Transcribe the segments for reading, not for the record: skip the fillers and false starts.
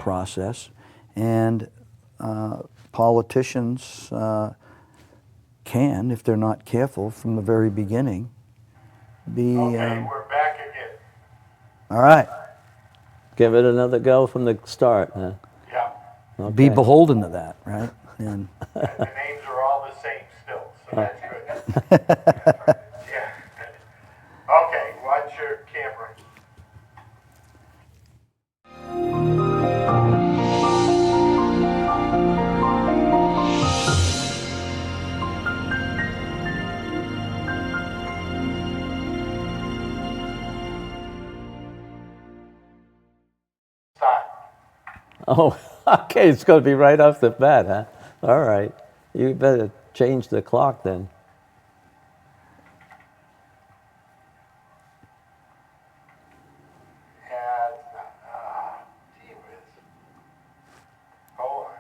process, and politicians can, if they're not careful from the very beginning, be... Okay, we're back again. All right. Give it another go from the start, huh? Yeah. Okay. Be beholden to that, right? And The names are all the same still, so that's good. Yeah. Okay, watch your camera. Stop. Oh, okay, it's going to be right off the bat, huh? All right. You better change the clock then. And, gee whiz. Hold on.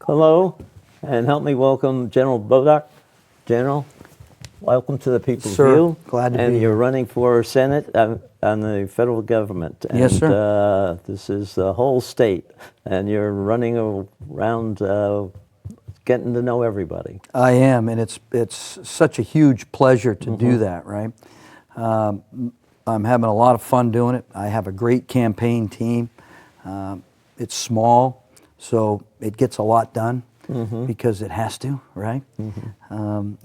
Hello, and help me welcome General Bodock. General, welcome to the People's Sir, View. glad to be And here. you're running for Senate on the federal government. Yes, and, sir. This is the whole state, and you're running around getting to know everybody. I am, and it's such a huge pleasure to do that, right? I'm having a lot of fun doing it. I have a great campaign team. It's small, so it gets a lot done because it has to, right? You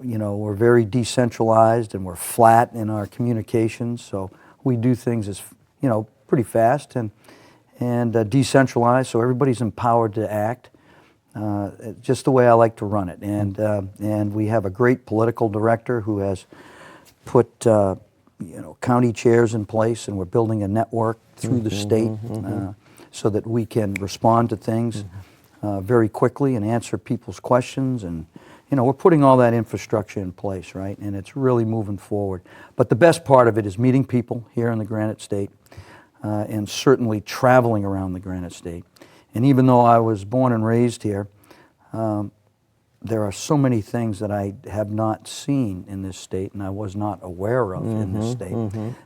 know, we're very decentralized and we're flat in our communications, so we do things as, you know, pretty fast and decentralized, so everybody's empowered to act. Just the way I like to run it, and we have a great political director who has put you know, county chairs in place, and we're building a network through the state so that we can respond to things very quickly and answer people's questions, and you know, we're putting all that infrastructure in place, right? And it's really moving forward. But the best part of it is meeting people here in the Granite State, and certainly traveling around the Granite State. And even though I was born and raised here, there are so many things that I have not seen in this state and I was not aware of in this state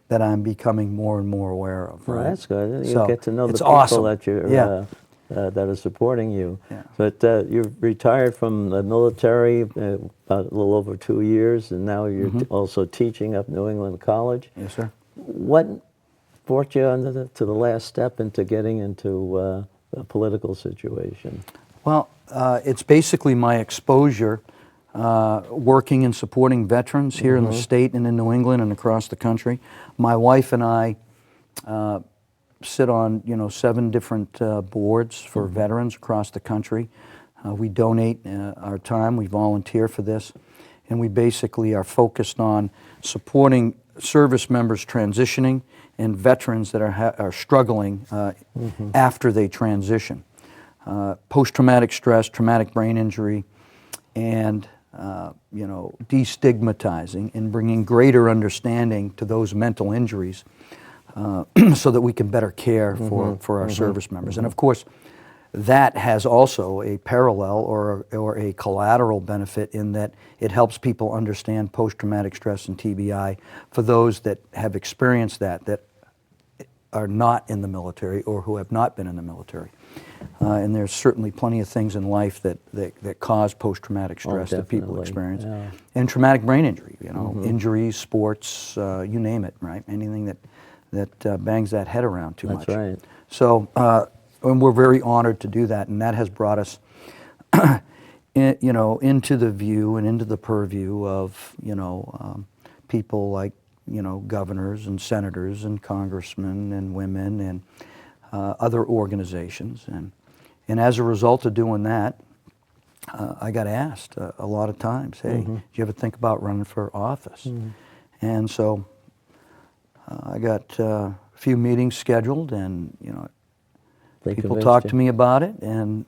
that I'm becoming more and more aware of. Well, Right? that's good. You So, get to know the it's people awesome. that you're that are supporting you. Yeah. But you're retired from the military about a little over 2 years, and now you're also teaching up New England College. Yes, sir. What brought you to the last step into getting into a political situation? Well, it's basically my exposure working and supporting veterans here in the state and in New England and across the country. My wife and I sit on, you know, 7 different boards for veterans across the country. We donate our time, we volunteer for this, and we basically are focused on supporting service members transitioning and veterans that are struggling after they transition. Post-traumatic stress, traumatic brain injury, and you know, destigmatizing and bringing greater understanding to those mental injuries so that we can better care for our service members. And of course, that has also a parallel or a collateral benefit in that it helps people understand post-traumatic stress and TBI for those that have experienced that are not in the military or who have not been in the military. And there's certainly plenty of things in life that cause post-traumatic stress that people experience. Yeah. And traumatic brain injury, you know, injuries, sports, you name it, right? Anything that bangs that head around too much. That's right. So, and we're very honored to do that, and that has brought us, you know, into the view and into the purview of, you know, people like, you know, governors and senators and congressmen and women and other organizations. And as a result of doing that, I got asked a lot of times, hey, do you ever think about running for office? And so I got a few meetings scheduled, and They people convinced talked you. to me about it, and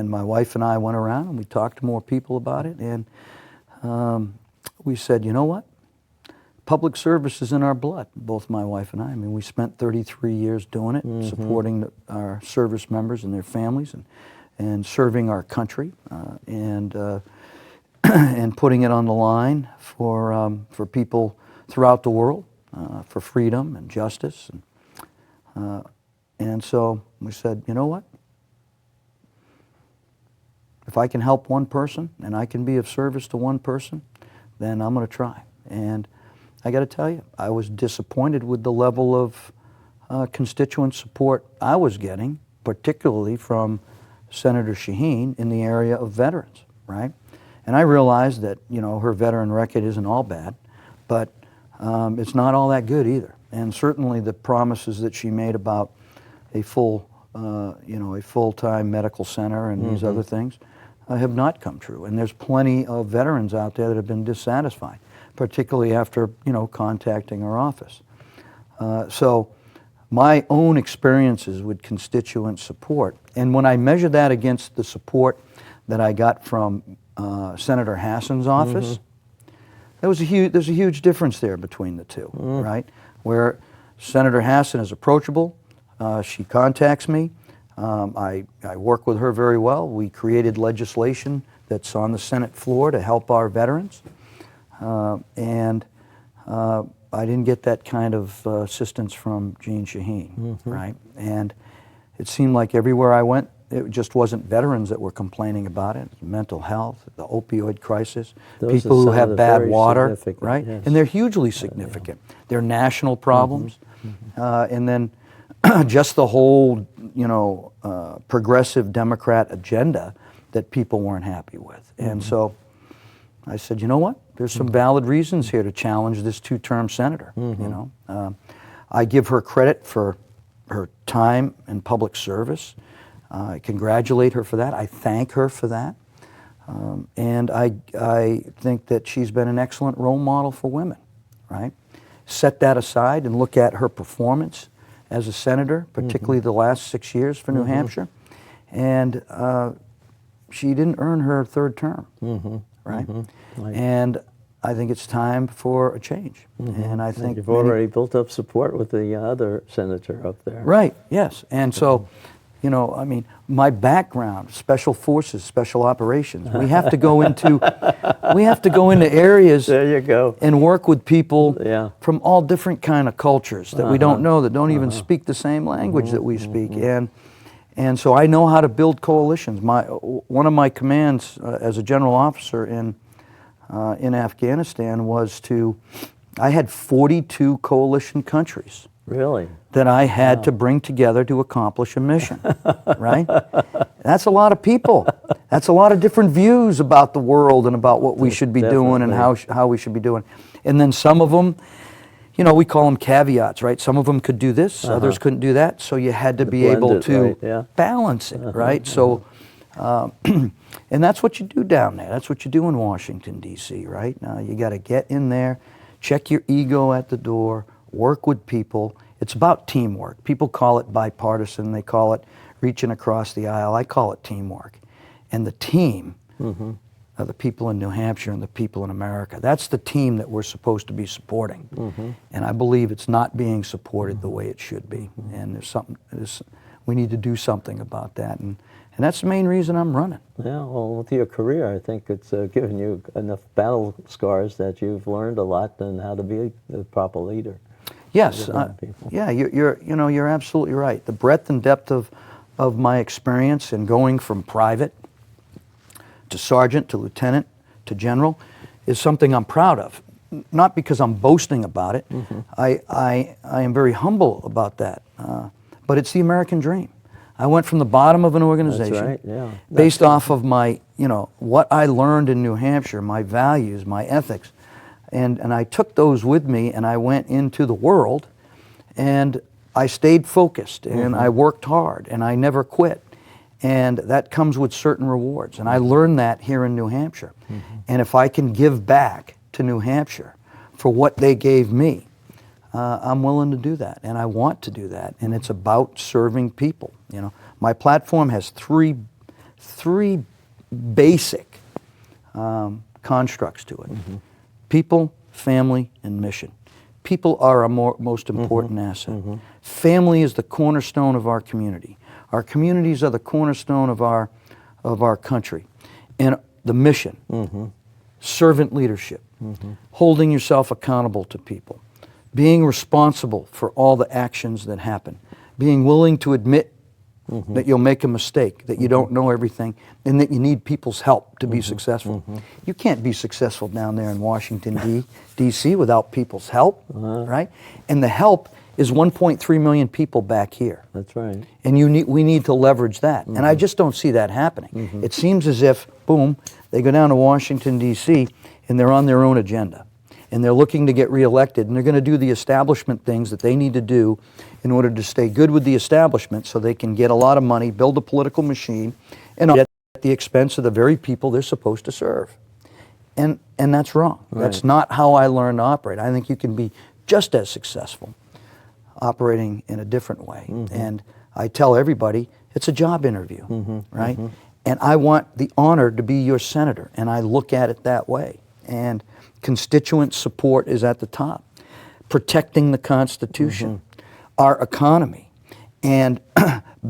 my wife and I went around and we talked to more people about it, and we said, you know what? Public service is in our blood, both my wife and I. I mean, we spent 33 years doing it, supporting our service members and their families, and serving our country, and putting it on the line for people throughout the world, for freedom and justice, and so we said, you know what? If I can help one person and I can be of service to one person, then I'm going to try. And I got to tell you, I was disappointed with the level of constituent support I was getting, particularly from Senator Shaheen in the area of veterans, right? And I realized that, her veteran record isn't all bad, but it's not all that good either. And certainly the promises that she made about a full-time medical center and these other things have not come true. And there's plenty of veterans out there that have been dissatisfied, particularly after, contacting our office. So my own experiences with constituent support, and when I measure that against the support that I got from Senator Hassan's office, there's a huge difference there between the two, right? Where Senator Hassan is approachable, she contacts me, I work with her very well. We created legislation that's on the Senate floor to help our veterans, and I didn't get that kind of assistance from Jeanne Shaheen, right? And it seemed like everywhere I went, it just wasn't veterans that were complaining about it. Mental health, the opioid crisis, Those people are who some have of the bad very water, significant, right? yes. And they're hugely significant. They're national problems, and then just the whole, progressive Democrat agenda that people weren't happy with. And so I said, you know what? There's some valid reasons here to challenge this two-term senator. I give her credit for her time and public service. I congratulate her for that. I thank her for that. And I think that she's been an excellent role model for women, right? Set that aside and look at her performance as a senator, particularly the last 6 years for New Hampshire. And she didn't earn her third term, right? Right. And I think it's time for a change. And I think You've many- already built up support with the other senator up there. Right, yes. And so, my background, special forces, special operations, we have to go into areas There you go. and work with people Yeah. from all different kind of cultures that we don't know, that don't even speak the same language that we speak. And so I know how to build coalitions. One of my commands as a general officer in Afghanistan was I had 42 coalition countries Really? that I had to bring together to accomplish a mission, right? That's a lot of people. That's a lot of different views about the world and about what we should be doing and how we should be doing. And then some of them, we call them caveats, right? Some of them could do this, others couldn't do that. So you had to be blend able it, to right, yeah. balance it, right? So, and that's what you do down there. That's what you do in Washington, D.C., right? Now you got to get in there, check your ego at the door, work with people. It's about teamwork. People call it bipartisan. They call it reaching across the aisle. I call it teamwork. And the team are the people in New Hampshire and the people in America. That's the team that we're supposed to be supporting. And I believe it's not being supported the way it should be. And we need to do something about that. And that's the main reason I'm running. Yeah, well, with your career, I think it's given you enough battle scars that you've learned a lot on how to be a proper leader. Yes, people. yeah, you're absolutely right. The breadth and depth of my experience in going from private to sergeant to lieutenant to general is something I'm proud of. Not because I'm boasting about it. I am very humble about that. But it's the American dream. I went from the bottom of an organization, That's right, yeah. based off of my, what I learned in New Hampshire, my values, my ethics. And I took those with me and I went into the world and I stayed focused and I worked hard and I never quit. And that comes with certain rewards. And I learned that here in New Hampshire. And if I can give back to New Hampshire for what they gave me, I'm willing to do that, and I want to do that. And it's about serving people. You know, my platform has three basic constructs to it: people, family, and mission. People are our most important asset. Family is the cornerstone of our community. Our communities are the cornerstone of our country. And the mission, servant leadership, holding yourself accountable to people, being responsible for all the actions that happen, being willing to admit that you'll make a mistake, that you don't know everything, and that you need people's help to be successful. You can't be successful down there in Washington, D.C. without people's help, right? And the help is 1.3 million people back here. That's right. And we need to leverage that. And I just don't see that happening. It seems as if, boom, they go down to Washington, D.C., and they're on their own agenda. And they're looking to get reelected, and they're going to do the establishment things that they need to do in order to stay good with the establishment so they can get a lot of money, build a political machine, and at the expense of the very people they're supposed to serve. And that's wrong. Right. That's not how I learned to operate. I think you can be just as successful operating in a different way. And I tell everybody, it's a job interview, right? And I want the honor to be your senator, and I look at it that way. And constituent support is at the top. Protecting the Constitution, our economy, and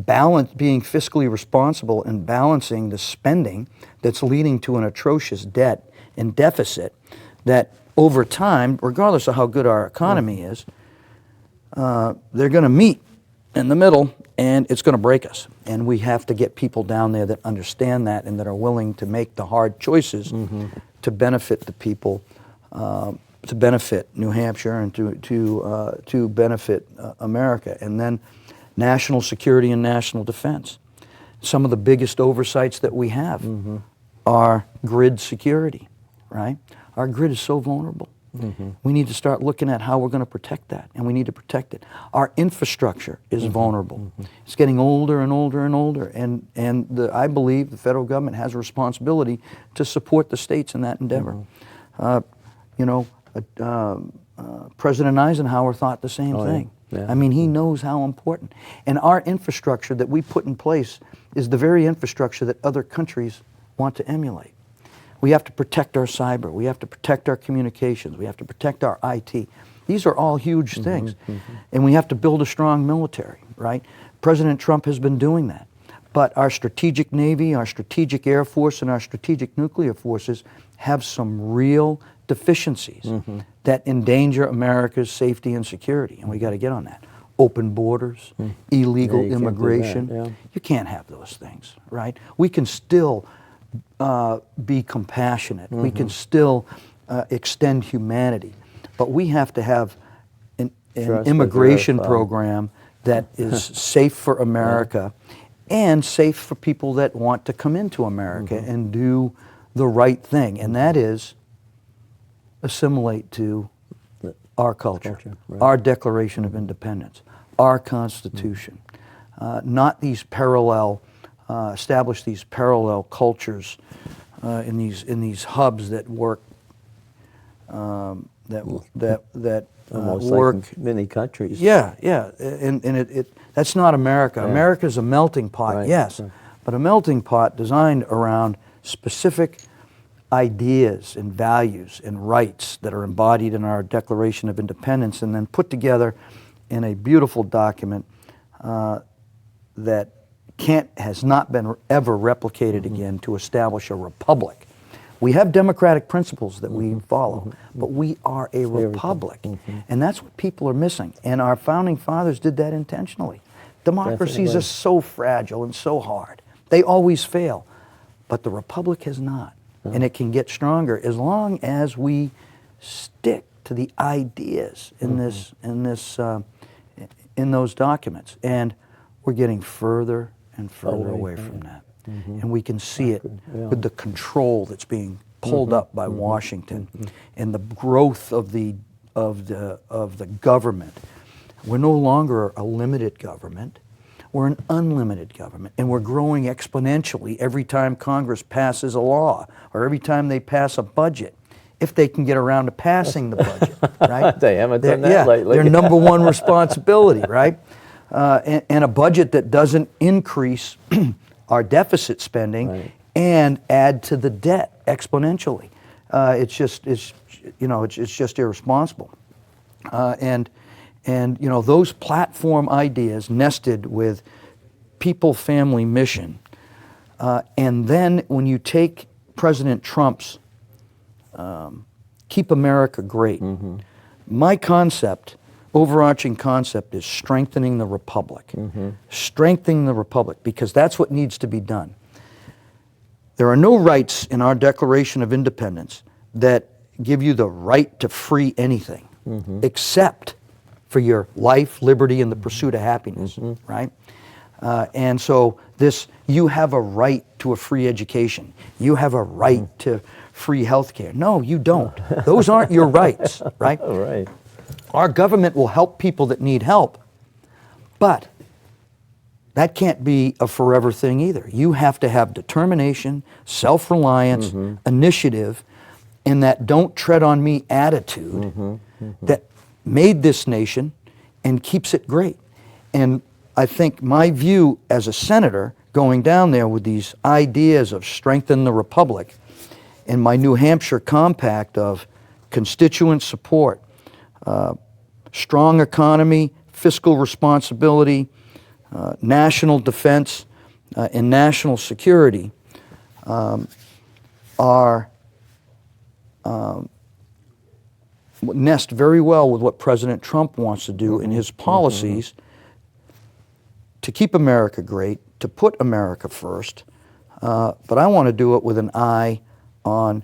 being fiscally responsible and balancing the spending that's leading to an atrocious debt and deficit that over time, regardless of how good our economy is, they're going to meet in the middle, and it's going to break us. And we have to get people down there that understand that and that are willing to make the hard choices to benefit the people, to benefit New Hampshire, and to benefit America. And then national security and national defense. Some of the biggest oversights that we have are grid security, right? Our grid is so vulnerable. We need to start looking at how we're going to protect that, and we need to protect it. Our infrastructure is vulnerable. It's getting older and older and older, and I believe the federal government has a responsibility to support the states in that endeavor. President Eisenhower thought the same thing. Yeah. I mean, he knows how important. And our infrastructure that we put in place is the very infrastructure that other countries want to emulate. We have to protect our cyber. We have to protect our communications. We have to protect our IT. These are all huge things. And we have to build a strong military, right? President Trump has been doing that. But our strategic Navy, our strategic Air Force, and our strategic nuclear forces have some real deficiencies that endanger America's safety and security. And we got to get on that. Open borders, illegal you can't do that, immigration. You can't have those things, right? We can still be compassionate. We can still extend humanity, but we have to have an immigration program that is safe for America and safe for people that want to come into America and do the right thing, and that is assimilate to our culture, right. our Declaration of Independence, our Constitution, not these parallel establish these parallel cultures in these hubs that work Almost work like many countries. Yeah, and that's not America. America's a melting pot, Right, yes, right. but a melting pot designed around specific ideas and values and rights that are embodied in our Declaration of Independence and then put together in a beautiful document that has not been ever replicated again to establish a republic. We have democratic principles that we follow, but we are a republic, and that's what people are missing. And our founding fathers did that intentionally. Democracies are so fragile and so hard. They always fail, but the republic has not, and it can get stronger as long as we stick to the ideas in in those documents. And we're getting further and further away from that. And we can see it with the control that's being pulled up by Washington and the growth of the government. We're no longer a limited government. We're an unlimited government, and we're growing exponentially every time Congress passes a law or every time they pass a budget, if they can get around to passing the budget, right? They haven't done that Yeah, lately. their number one responsibility, right? And a budget that doesn't increase our deficit spending Right. and add to the debt exponentially. It's just irresponsible. And those platform ideas nested with people, family, mission, and then when you take President Trump's Keep America Great, my concept, overarching concept, is strengthening the republic. Strengthening the republic, because that's what needs to be done. There are no rights in our Declaration of Independence that give you the right to free anything, except for your life, liberty, and the pursuit of happiness, right? And so you have a right to a free education. You have a right to free health care. No, you don't. Those aren't your rights, right? Right. Our government will help people that need help, but that can't be a forever thing either. You have to have determination, self-reliance, initiative, and that don't tread on me attitude that made this nation and keeps it great. And I think my view as a senator going down there with these ideas of strengthen the republic and my New Hampshire compact of constituent support, strong economy, fiscal responsibility, national defense, and national security nest very well with what President Trump wants to do in his policies to keep America great, to put America first, but I want to do it with an eye on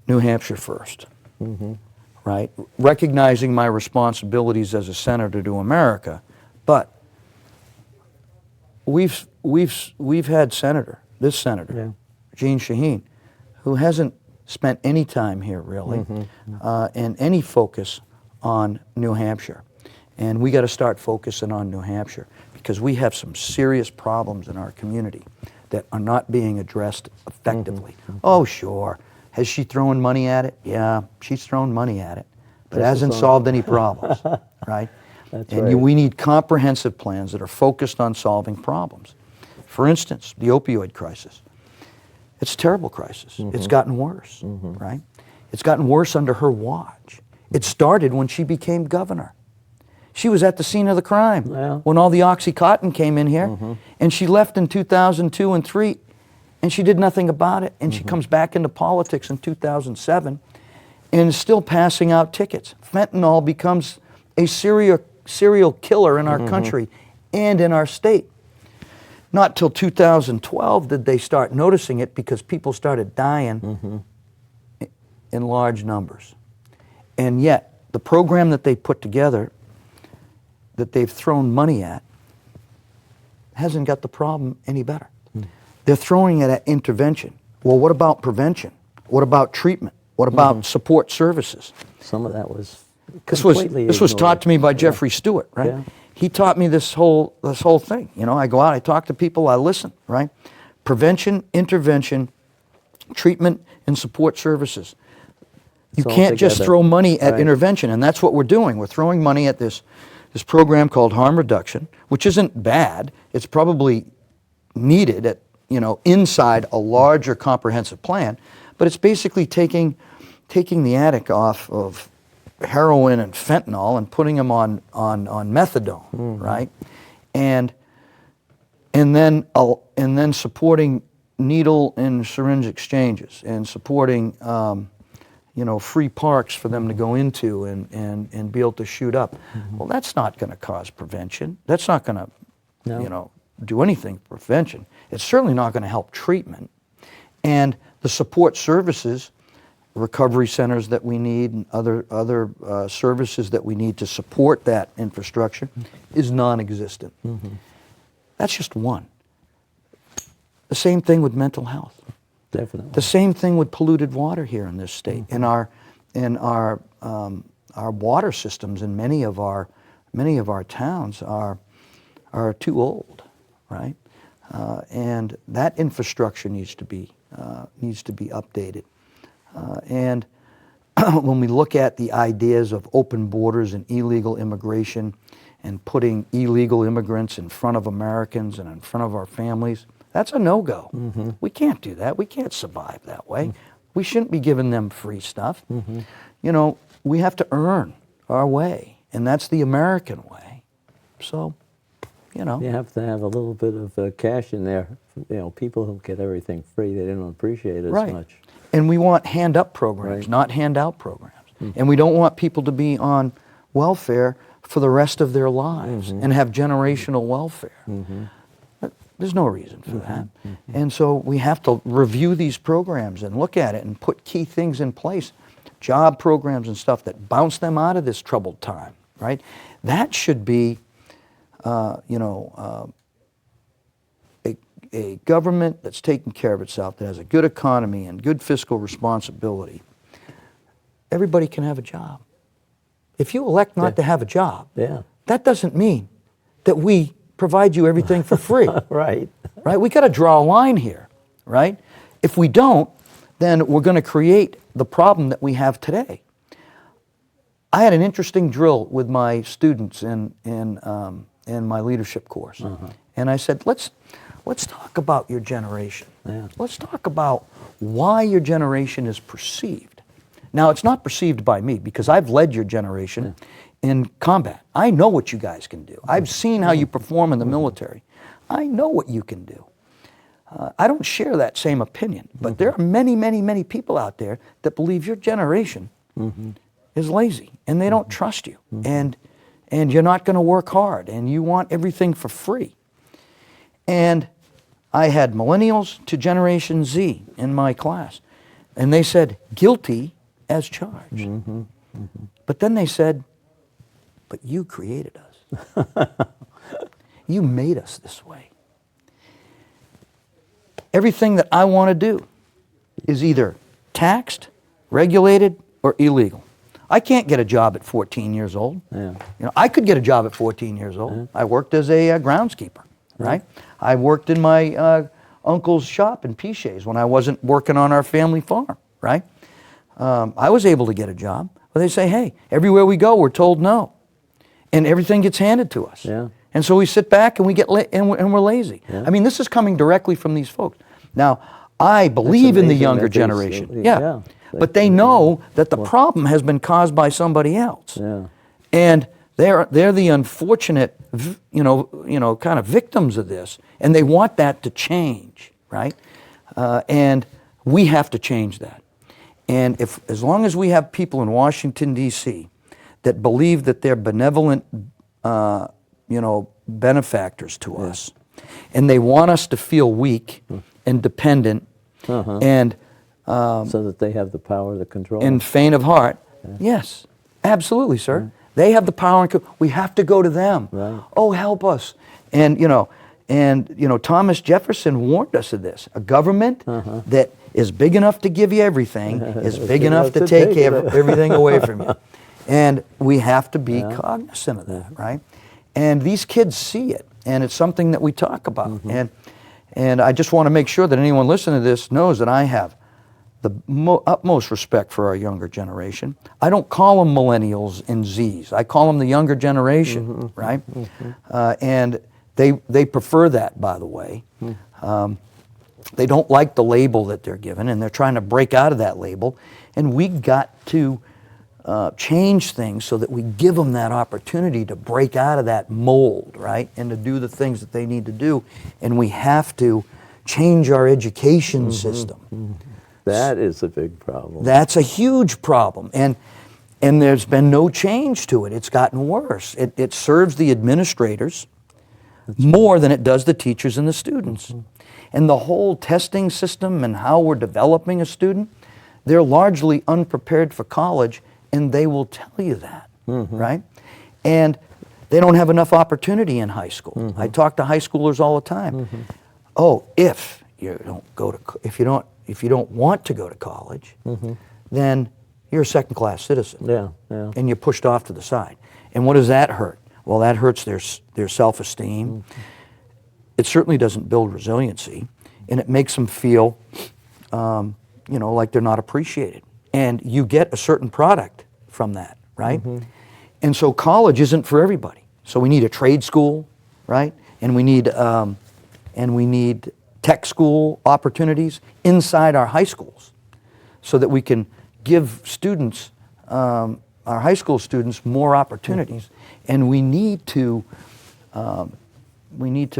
New Hampshire first, right? Recognizing my responsibilities as a senator to America, but we've had this senator, Jeanne Shaheen, who hasn't spent any time here really, and any focus on New Hampshire. And we got to start focusing on New Hampshire because we have some serious problems in our community that are not being addressed effectively. Oh, sure. Has she thrown money at it? Yeah, she's thrown money at it, but hasn't solved any problems, right? That's and right. we need comprehensive plans that are focused on solving problems. For instance, the opioid crisis. It's a terrible crisis. It's gotten worse, right? It's gotten worse under her watch. It started when she became governor. She was at the scene of the crime when all the OxyContin came in here, and she left in 2002 and 3, and she did nothing about it, and she comes back into politics in 2007 and is still passing out tickets. Fentanyl becomes a serial killer in our country and in our state. Not till 2012 did they start noticing it because people started dying in large numbers. And yet, the program that they put together, that they've thrown money at, hasn't got the problem any better. They're throwing it at intervention. Well, what about prevention? What about treatment? What about support services? Some of that was This was ignored. taught to me by Jeffrey Stewart, right? Yeah. He taught me this whole thing. You know, I go out, I talk to people, I listen, right? Prevention, intervention, treatment, and support services. You all can't just together. throw money at Right. intervention, and that's what we're doing. We're throwing money at this program called harm reduction, which isn't bad. It's probably needed at, inside a larger comprehensive plan, but it's basically taking the addict off of heroin and fentanyl and putting them on methadone, right? And then supporting needle and syringe exchanges and supporting free parks for them to go into and be able to shoot up. Well, that's not going to cause prevention. That's not going to do anything for prevention. It's certainly not going to help treatment. And the support services, recovery centers that we need, and other services that we need to support that infrastructure is non-existent. That's just one. The same thing with mental health. Definitely. The same thing with polluted water here in this state. In our water systems in many of our towns are are too old, right? And that infrastructure needs to be updated. And when we look at the ideas of open borders and illegal immigration and putting illegal immigrants in front of Americans and in front of our families, that's a no-go. We can't do that. We can't survive that way. We shouldn't be giving them free stuff. You know, we have to earn our way, and that's the American way. So, you know. You have to have a little bit of cash in there. You know, people who get everything free, they don't appreciate it as much. And we want hand-up programs, not hand-out programs. And we don't want people to be on welfare for the rest of their lives and have generational welfare. There's no reason for that. And so we have to review these programs and look at it and put key things in place, job programs and stuff that bounce them out of this troubled time, right? That should be, you know, a government that's taking care of itself, that has a good economy and good fiscal responsibility. Everybody can have a job. If you elect not to have a job, that doesn't mean that we provide you everything for free. Right. We got to draw a line here, right? If we don't, then we're going to create the problem that we have today. I had an interesting drill with my students in my leadership course, and I said, let's talk about your generation. Let's talk about why your generation is perceived. Now, it's not perceived by me because I've led your generation in combat. I know what you guys can do. I've seen how you perform in the military. I know what you can do. I don't share that same opinion, but there are many, many, many people out there that believe your generation is lazy and they don't trust you and you're not going to work hard and you want everything for free. And I had millennials to Generation Z in my class, and they said, guilty as charged. But then they said, but you created us. You made us this way. Everything that I want to do is either taxed, regulated, or illegal. I can't get a job at 14 years old. You know, I could get a job at 14 years old. I worked as a groundskeeper, right? I worked in my uncle's shop in Piches when I wasn't working on our family farm, right? I was able to get a job, but they say, hey, everywhere we go, we're told no. And everything gets handed to us. And so we sit back and we get and we're lazy. I mean, this is coming directly from these folks. Now, I believe in the younger generation. But they know that the problem has been caused by somebody else. And they're the unfortunate, kind of victims of this, and they want that to change, right? And we have to change that. And as long as we have people in Washington, D.C. that believe that they're benevolent, benefactors to us, and they want us to feel weak and dependent and so that they have the power to control and faint of heart. Yes, absolutely, sir. They have the power, and we have to go to them. Oh, help us! And Thomas Jefferson warned us of this. A government that is big enough to give you everything is big enough to take everything away from you. And we have to be cognizant of that, right? And these kids see it, and it's something that we talk about. And I just want to make sure that anyone listening to this knows that I have the utmost respect for our younger generation. I don't call them millennials and Zs. I call them the younger generation, right? And they prefer that, by the way. They don't like the label that they're given, and they're trying to break out of that label. And we got to change things so that we give them that opportunity to break out of that mold, right? And to do the things that they need to do. And we have to change our education system. That is a big problem. That's a huge problem. And there's been no change to it. It's gotten worse. It serves the administrators more than it does the teachers and the students. And the whole testing system and how we're developing a student, they're largely unprepared for college, and they will tell you that, right? And they don't have enough opportunity in high school. I talk to high schoolers all the time. Oh, if you don't want to go to college, then you're a second-class citizen. And you're pushed off to the side. And what does that hurt? Well, that hurts their self-esteem. It certainly doesn't build resiliency, and it makes them feel, like they're not appreciated. And you get a certain product from that, right? And so college isn't for everybody. So we need a trade school, right? And we need tech school opportunities inside our high schools, so that we can give students, our high school students, more opportunities. And we need to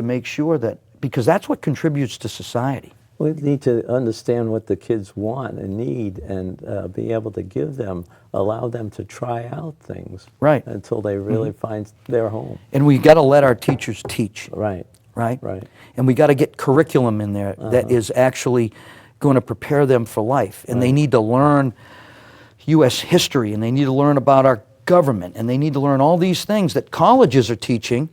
make sure that, because that's what contributes to society. We need to understand what the kids want and need, and be able to allow them to try out things, Right. until they really find their home. And we got to let our teachers teach. Right. Right? Right. And we got to get curriculum in there that is actually going to prepare them for life. And they need to learn U.S. history, and they need to learn about our government, and they need to learn all these things that colleges are teaching,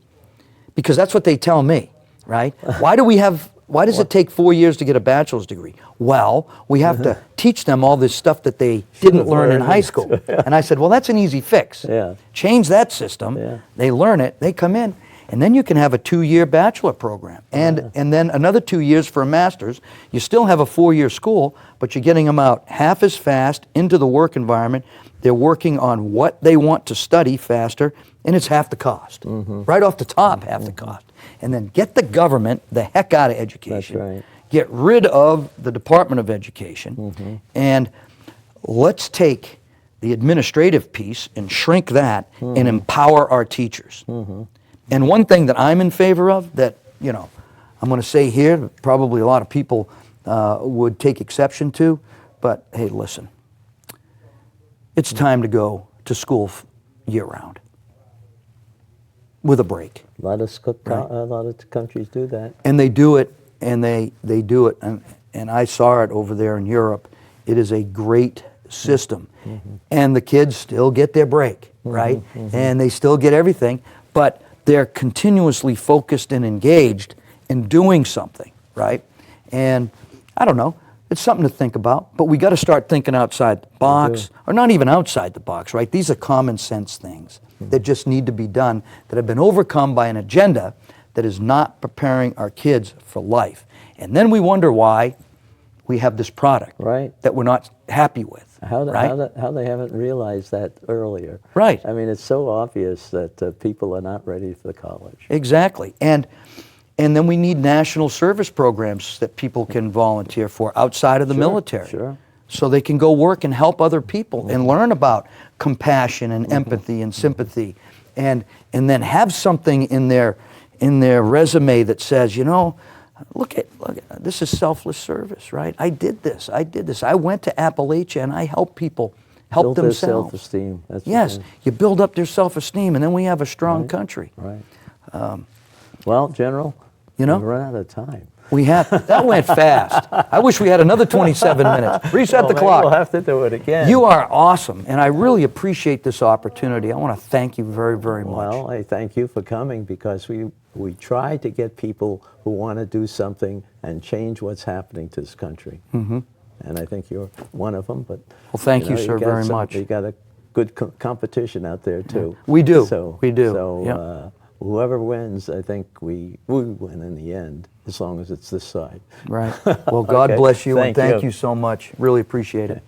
because that's what they tell me, right? Why does it take 4 years to get a bachelor's degree? Well, we have to teach them all this stuff that they didn't learn in high school. And I said, well, that's an easy fix. Yeah. Change that system. Yeah. They learn it, they come in, and then you can have a 2-year bachelor program, and then another 2 years for a master's. You still have a 4-year school, but you're getting them out half as fast into the work environment. They're working on what they want to study faster, and it's half the cost. Right off the top, half the cost. And then get the government the heck out of education. That's right. Get rid of the Department of Education, and let's take the administrative piece and shrink that and empower our teachers. And one thing that I'm in favor of, that, I'm going to say here, probably a lot of people would take exception to, but hey, listen, it's time to go to school year-round with a break. A lot of countries do that. And they do it, and they do it, and I saw it over there in Europe. It is a great system. And the kids still get their break, right? And they still get everything, but they're continuously focused and engaged in doing something, right? And I don't know, it's something to think about, but we got to start thinking outside the box, or not even outside the box, right? These are common sense things that just need to be done, that have been overcome by an agenda that is not preparing our kids for life. And then we wonder why we have this product that we're not happy with. How they haven't realized that earlier. Right. I mean, it's so obvious that people are not ready for college. Exactly. And then we need national service programs that people can volunteer for outside of the military. Sure. So they can go work and help other people and learn about compassion and empathy and sympathy, and then have something in their resume that says, look at this is selfless service, right? I did this. I went to Appalachia and I helped people help Build their themselves. self-esteem. That's the Yes, thing. you build up their self-esteem, and then we have a strong country. Right. Well, General, we've run out of time. That went fast. I wish we had another 27 minutes. Reset the Maybe clock. We'll have to do it again. You are awesome, and I really appreciate this opportunity. I want to thank you very, very much. Well, I thank you for coming, because we try to get people who want to do something and change what's happening to this country. And I think you're one of them. But thank you, sir, very much. You got a good competition out there too. We do. So, we do. So whoever wins, I think we win in the end, as long as it's this side. Right. Well, God Okay. bless you, and Thank thank you so much. Really appreciate it.